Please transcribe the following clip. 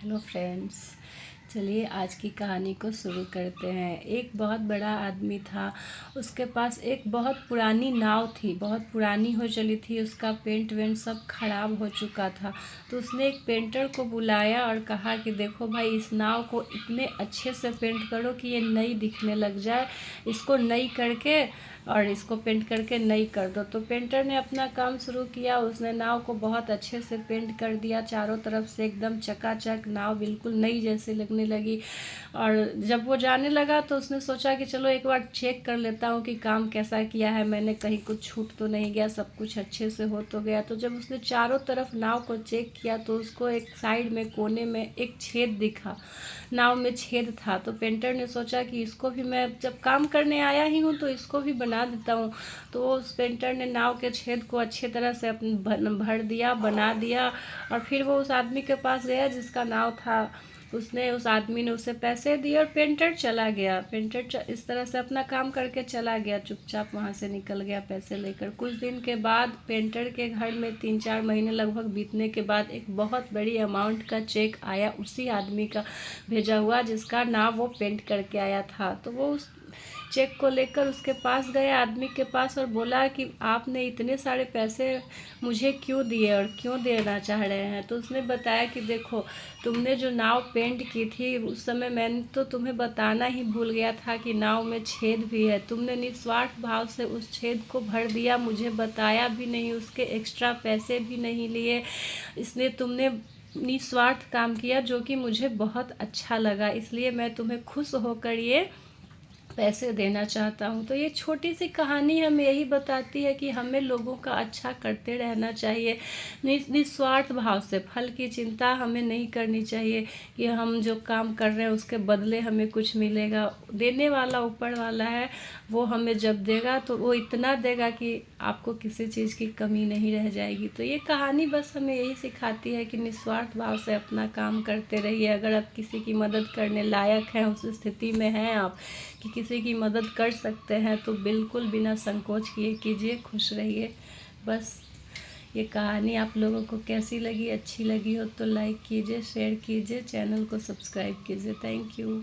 Hello friends, चलिए आज की कहानी को शुरू करते हैं। एक बहुत बड़ा आदमी था। उसके पास एक बहुत पुरानी नाव थी, बहुत पुरानी हो चली थी। उसका पेंट वेंट सब खराब हो चुका था। तो उसने एक पेंटर को बुलाया और कहा कि देखो भाई, इस नाव को इतने अच्छे से पेंट करो कि ये नई दिखने लग जाए। इसको नई करके और इसको पेंट करके नई कर दो। तो पेंटर ने अपना काम शुरू किया। उसने नाव को बहुत अच्छे से पेंट कर दिया, चारों तरफ से एकदम चकाचक। नाव बिल्कुल नई जैसी लगने लगी। और जब वो जाने लगा तो उसने सोचा कि चलो एक बार चेक कर लेता हूँ कि काम कैसा किया है मैंने, कहीं कुछ छूट तो नहीं गया, सब कुछ अच्छे से हो तो गया। तो जब उसने चारों तरफ नाव को चेक किया तो उसको एक साइड में कोने में एक छेद दिखा। नाव में छेद था। तो पेंटर ने सोचा कि इसको भी, मैं जब काम करने आया ही हूँ तो इसको भी बना देता हूँ। तो उस पेंटर ने नाव के छेद को अच्छे तरह से भर दिया, बना दिया। और फिर वो उस आदमी के पास गया जिसका नाव था। उस आदमी ने उसे पैसे दिए और पेंटर चला गया। इस तरह से अपना काम करके चला गया, चुपचाप वहाँ से निकल गया पैसे लेकर। कुछ दिन के बाद पेंटर के घर में 3-4 महीने लगभग बीतने के बाद एक बहुत बड़ी अमाउंट का चेक आया, उसी आदमी का भेजा हुआ जिसका नाम वो पेंट करके आया था। तो वो उस चेक को लेकर उसके पास गए, आदमी के पास, और बोला कि आपने इतने सारे पैसे मुझे क्यों दिए और क्यों देना चाह रहे हैं। तो उसने बताया कि देखो, तुमने जो नाव पेंट की थी उस समय मैंने तो तुम्हें बताना ही भूल गया था कि नाव में छेद भी है। तुमने निस्वार्थ भाव से उस छेद को भर दिया, मुझे बताया भी नहीं, उसके एक्स्ट्रा पैसे भी नहीं लिए। इसलिए तुमने निस्वार्थ काम किया, जो कि मुझे बहुत अच्छा लगा। इसलिए मैं तुम्हें खुश होकर ये पैसे देना चाहता हूँ। तो ये छोटी सी कहानी हमें यही बताती है कि हमें लोगों का अच्छा करते रहना चाहिए, निस्वार्थ भाव से। फल की चिंता हमें नहीं करनी चाहिए कि हम जो काम कर रहे हैं उसके बदले हमें कुछ मिलेगा। देने वाला ऊपर वाला है, वो हमें जब देगा तो वो इतना देगा कि आपको किसी चीज़ की कमी नहीं रह जाएगी। तो ये कहानी बस हमें यही सिखाती है कि निस्वार्थ भाव से अपना काम करते रहिए। अगर आप किसी की मदद करने लायक हैं, उस स्थिति में हैं आप कि किसी की मदद कर सकते हैं, तो बिल्कुल बिना संकोच किए कीजिए, खुश रहिए। बस ये कहानी आप लोगों को कैसी लगी, अच्छी लगी हो तो लाइक कीजिए, शेयर कीजिए, चैनल को सब्सक्राइब कीजिए। Thank you.